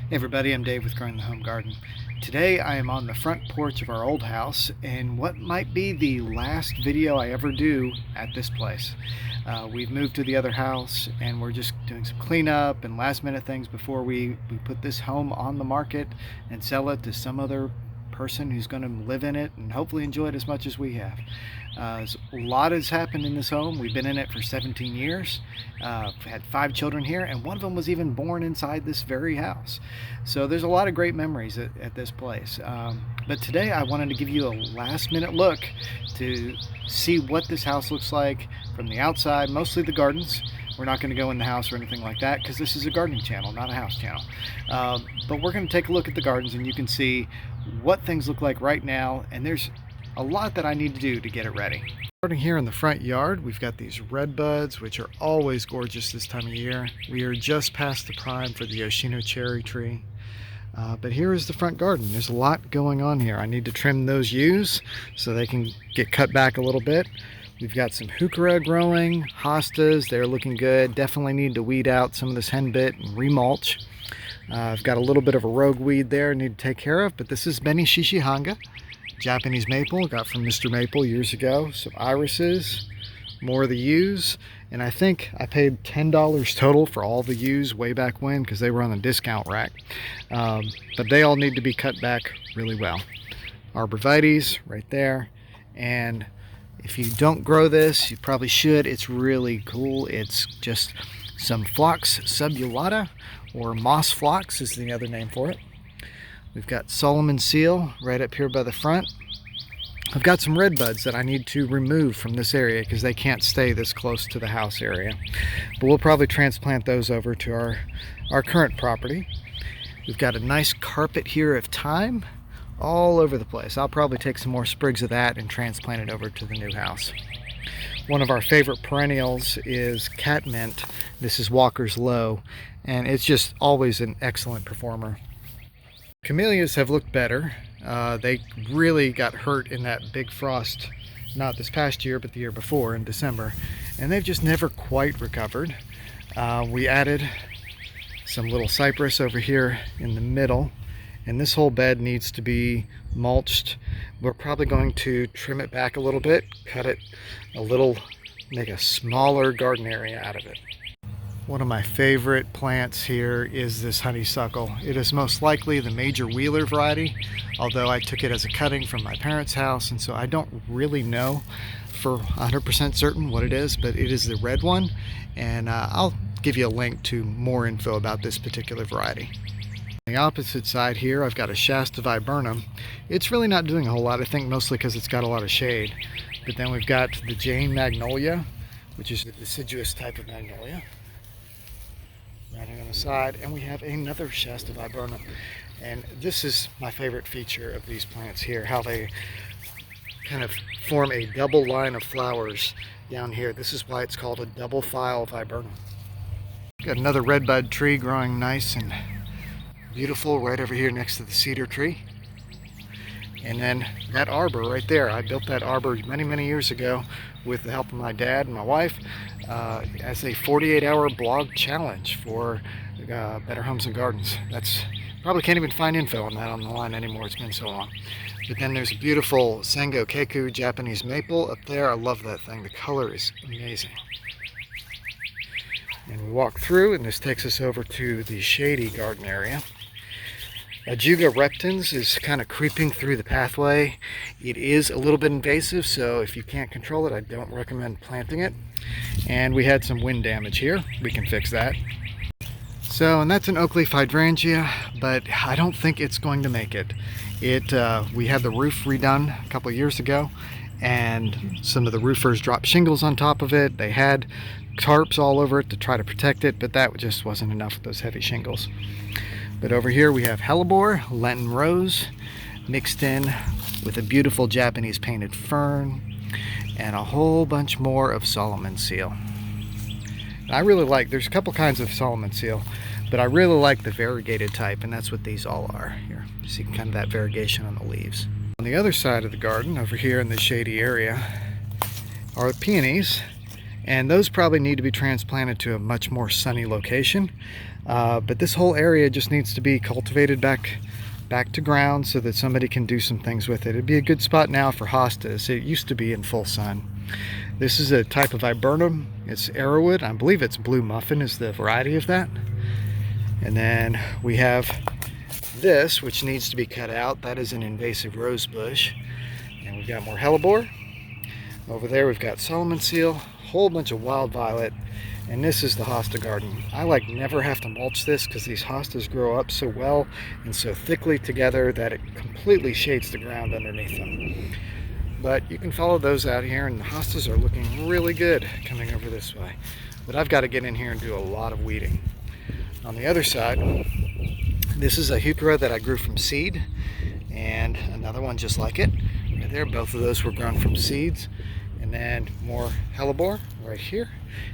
Hey everybody, I'm Dave with Growing the Home Garden. Today I am on the front porch of our old house and what might be the last video I ever do at this place. We've moved to the other house and we're just doing some cleanup and last minute things before we put this home on the market and sell it to some other person who's going to live in it and hopefully enjoy it as much as we have. A lot has happened in this home. We've been in it for 17 years. Had 5 children here, and one of them was even born inside this very house. So there's a lot of great memories at this place. But today I wanted to give you a last minute look to see what this house looks like from the outside, mostly the gardens. We're not going to go in the house or anything like that because this is a gardening channel, not a house channel. But we're going to take a look at the gardens and you can see what things look like right now, and there's a lot that I need to do to get it ready. Starting here in the front yard, we've got these red buds, which are always gorgeous this time of year. We are just past the prime for the Yoshino cherry tree. But here is the front garden. There's a lot going on here. I need to trim those yews so they can get cut back a little bit. We've got some heuchera growing, hostas, they're looking good. Definitely need to weed out some of this henbit and remulch. I've got a little bit of a rogue weed there I need to take care of, but this is Beni Shishihanga, Japanese maple, got from Mr. Maple years ago. Some irises, more of the yews, and I think I paid $10 total for all the yews way back when because they were on the discount rack. But they all need to be cut back really well. Arborvitaes right there, and if you don't grow this, you probably should. It's really cool. It's just some Phlox subulata, or moss phlox is the other name for it. We've got Solomon seal right up here by the front. I've got some red buds that I need to remove from this area because they can't stay this close to the house area. But we'll probably transplant those over to our current property. We've got a nice carpet here of thyme all over the place. I'll probably take some more sprigs of that and transplant it over to the new house. One of our favorite perennials is catmint. This is Walker's Low, and it's just always an excellent performer. Camellias have looked better. They really got hurt in that big frost, not this past year, but the year before in December, and they've just never quite recovered. We added some little cypress over here in the middle, and this whole bed needs to be mulched. We're probably going to trim it back a little bit, cut it a little, make a smaller garden area out of it. One of my favorite plants here is this honeysuckle. It is most likely the major Wheeler variety, although I took it as a cutting from my parents' house, and so I don't really know for 100% certain what it is, but it is the red one, and I'll give you a link to more info about this particular variety. On the opposite side here, I've got a Shasta viburnum. It's really not doing a whole lot, I think mostly because it's got a lot of shade. But then we've got the Jane Magnolia, which is the deciduous type of magnolia, right on the side, and we have another Shasta viburnum. And this is my favorite feature of these plants here, how they kind of form a double line of flowers down here. This is why it's called a double file viburnum. Got another redbud tree growing nice and beautiful right over here next to the cedar tree. And then that arbor right there, I built that arbor many years ago with the help of my dad and my wife as a 48-hour blog challenge for Better Homes and Gardens. That's probably can't even find info on that online anymore, it's been so long. But then there's a beautiful Sango Keku Japanese maple up there. I love that thing, the color is amazing. And we walk through, and this takes us over to the shady garden area. Ajuga reptans is kind of creeping through the pathway. It is a little bit invasive, so if you can't control it, I don't recommend planting it. And we had some wind damage here. We can fix that. So, and that's an oak leaf hydrangea, but I don't think it's going to make it. We had the roof redone a couple of years ago, and some of the roofers dropped shingles on top of it. They had tarps all over it to try to protect it, but that just wasn't enough with those heavy shingles. But over here we have hellebore, Lenten rose, mixed in with a beautiful Japanese painted fern, and a whole bunch more of Solomon seal. And I really like, there's a couple kinds of Solomon seal, but I really like the variegated type, and that's what these all are. Here, you see kind of that variegation on the leaves. On the other side of the garden, over here in the shady area, are peonies. And those probably need to be transplanted to a much more sunny location. But this whole area just needs to be cultivated back to ground so that somebody can do some things with it. It'd be a good spot now for hostas. It used to be in full sun. This is a type of viburnum. It's arrowwood. I believe it's blue muffin is the variety of that. And then we have this, which needs to be cut out. That is an invasive rose bush. And we've got more hellebore. Over there we've got Solomon seal, a whole bunch of wild violet, and this is the hosta garden. I never have to mulch this because these hostas grow up so well and so thickly together that it completely shades the ground underneath them. But you can follow those out here, and the hostas are looking really good coming over this way. But I've got to get in here and do a lot of weeding. On the other side, this is a heuchera that I grew from seed, and another one just like it right there. Both of those were grown from seeds. And then more hellebore right here.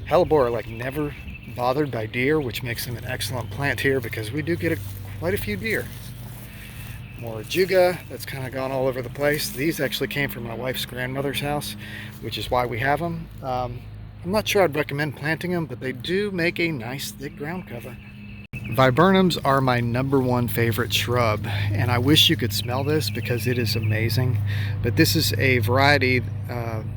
Hellebore are never bothered by deer, which makes them an excellent plant here because we do get quite a few deer. More juga that's kind of gone all over the place. These actually came from my wife's grandmother's house, which is why we have them. I'm not sure I'd recommend planting them, but they do make a nice thick ground cover. Viburnums are my #1 favorite shrub, and I wish you could smell this because it is amazing. But this is a variety,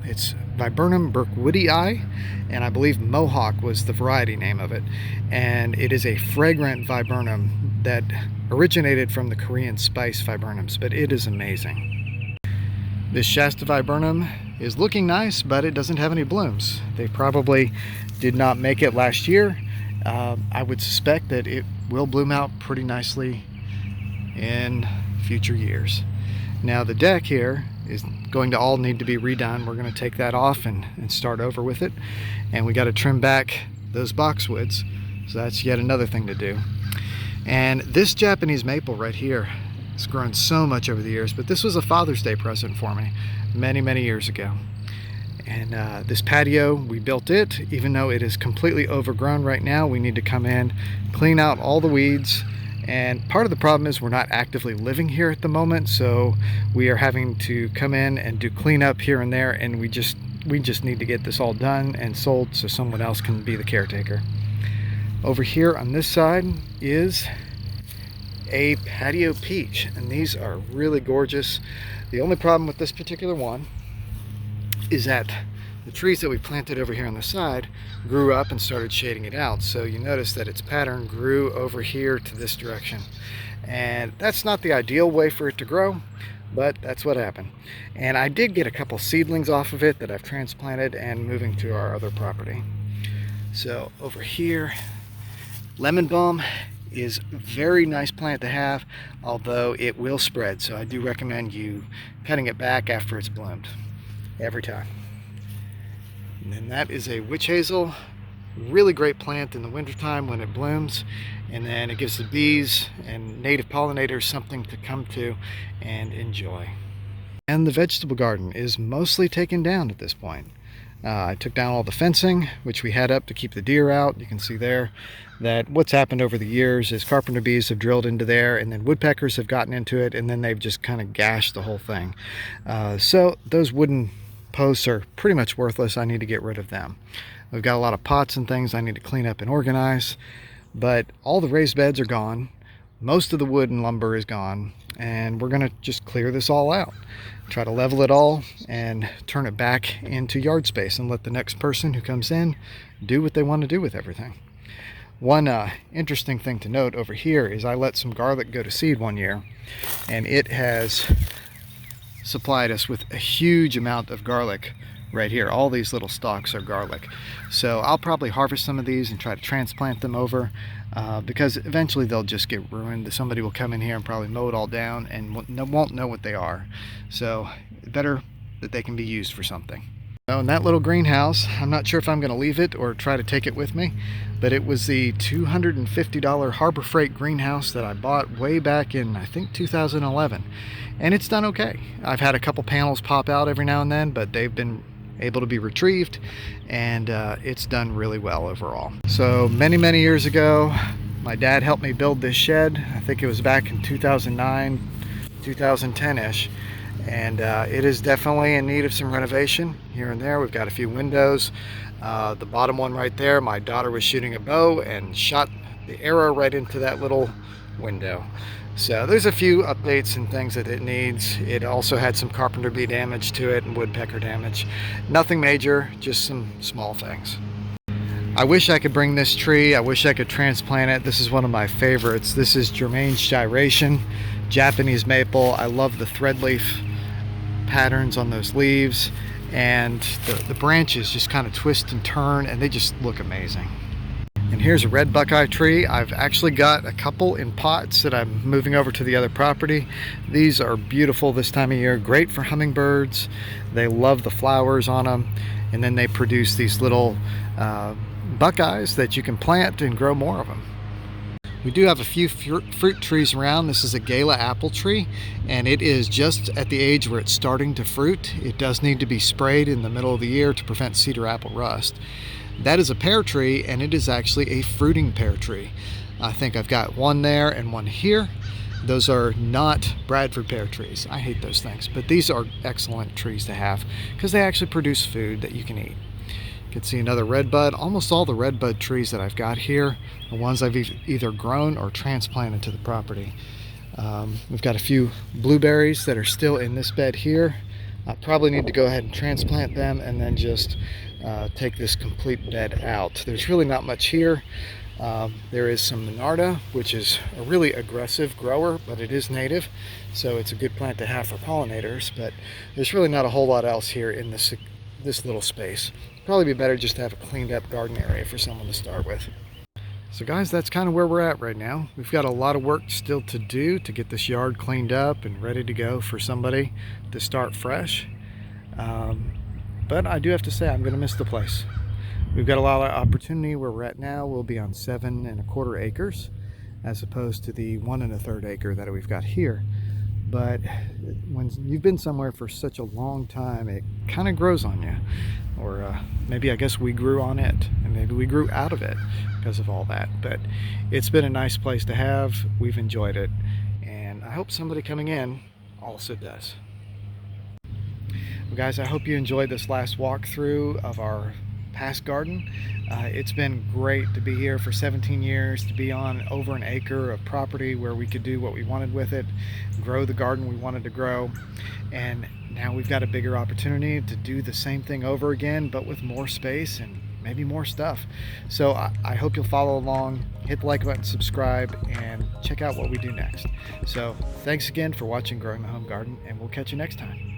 it's Viburnum Burkwoodii, and I believe Mohawk was the variety name of it. And it is a fragrant viburnum that originated from the Korean spice viburnums, but it is amazing. This Shasta viburnum is looking nice, but it doesn't have any blooms. They probably did not make it last year. I would suspect that it will bloom out pretty nicely in future years. Now the deck here is going to all need to be redone. We're going to take that off and start over with it. And we got to trim back those boxwoods. So that's yet another thing to do. And this Japanese maple right here has grown so much over the years, but this was a Father's Day present for me many years ago. And this patio, we built it, even though it is completely overgrown right now. We need to come in, clean out all the weeds. And part of the problem is we're not actively living here at the moment, so we are having to come in and do cleanup here and there, and we just need to get this all done and sold so someone else can be the caretaker. Over here on this side is a patio peach, and these are really gorgeous. The only problem with this particular one is that the trees that we planted over here on the side grew up and started shading it out. So you notice that its pattern grew over here to this direction. And that's not the ideal way for it to grow, but that's what happened. And I did get a couple seedlings off of it that I've transplanted and moving to our other property. So over here, lemon balm is a very nice plant to have, although it will spread. So I do recommend you cutting it back after it's bloomed. Every time. And then that is a witch hazel, really great plant in the wintertime when it blooms, and then it gives the bees and native pollinators something to come to and enjoy. And the vegetable garden is mostly taken down at this point. I took down all the fencing, which we had up to keep the deer out. You can see there that what's happened over the years is carpenter bees have drilled into there, and then woodpeckers have gotten into it, and then they've just kind of gashed the whole thing. So those wooden posts are pretty much worthless. I need to get rid of them. We've got a lot of pots and things I need to clean up and organize, but all the raised beds are gone. Most of the wood and lumber is gone, and we're going to just clear this all out. Try to level it all and turn it back into yard space and let the next person who comes in do what they want to do with everything. One interesting thing to note over here is I let some garlic go to seed one year, and it has supplied us with a huge amount of garlic right here. All these little stalks are garlic. So I'll probably harvest some of these and try to transplant them over because eventually they'll just get ruined. Somebody will come in here and probably mow it all down and won't know what they are. So better that they can be used for something. So in that little greenhouse, I'm not sure if I'm going to leave it or try to take it with me, but it was the $250 Harbor Freight greenhouse that I bought way back in, I think, 2011. And it's done okay. I've had a couple panels pop out every now and then, but they've been able to be retrieved, and it's done really well overall. So many years ago, my dad helped me build this shed. I think it was back in 2009, 2010-ish. And it is definitely in need of some renovation here and there. We've got a few windows. The bottom one right there, my daughter was shooting a bow and shot the arrow right into that little window. So there's a few updates and things that it needs. It also had some carpenter bee damage to it and woodpecker damage. Nothing major, just some small things. I wish I could bring this tree. I wish I could transplant it. This is one of my favorites. This is Germain's gyration, Japanese maple. I love the thread leaf patterns on those leaves, and the branches just kind of twist and turn, and they just look amazing. And here's a red buckeye tree. I've actually got a couple in pots that I'm moving over to the other property. These are beautiful this time of year, great for hummingbirds. They love the flowers on them, and then they produce these little buckeyes that you can plant and grow more of them. We do have a few fruit trees around. This is a Gala apple tree, and it is just at the age where it's starting to fruit. It does need to be sprayed in the middle of the year to prevent cedar apple rust. That is a pear tree, and it is actually a fruiting pear tree. I think I've got one there and one here. Those are not Bradford pear trees. I hate those things, but these are excellent trees to have because they actually produce food that you can eat. You can see another redbud. Almost all the redbud trees that I've got here are ones I've either grown or transplanted to the property. We've got a few blueberries that are still in this bed here. I probably need to go ahead and transplant them and then just take this complete bed out. There's really not much here. There is some Monarda, which is a really aggressive grower, but it is native, so it's a good plant to have for pollinators, but there's really not a whole lot else here in this little space. Probably be better just to have a cleaned up garden area for someone to start with. So guys, that's kind of where we're at right now. We've got a lot of work still to do to get this yard cleaned up and ready to go for somebody to start fresh. But I do have to say I'm going to miss the place. We've got a lot of opportunity where we're at now. We'll be on 7 1/4 acres as opposed to the 1 1/3 acre that we've got here. But when you've been somewhere for such a long time, it kind of grows on you. Or maybe I guess we grew on it, and maybe we grew out of it because of all that. But it's been a nice place to have. We've enjoyed it, and I hope somebody coming in also does. Well, guys, I hope you enjoyed this last walkthrough of our past garden. It's been great to be here for 17 years, to be on over an acre of property where we could do what we wanted with it, grow the garden we wanted to grow, and now we've got a bigger opportunity to do the same thing over again, but with more space and maybe more stuff. So I hope you'll follow along, hit the like button, subscribe, and check out what we do next. So thanks again for watching Growing the Home Garden, and we'll catch you next time.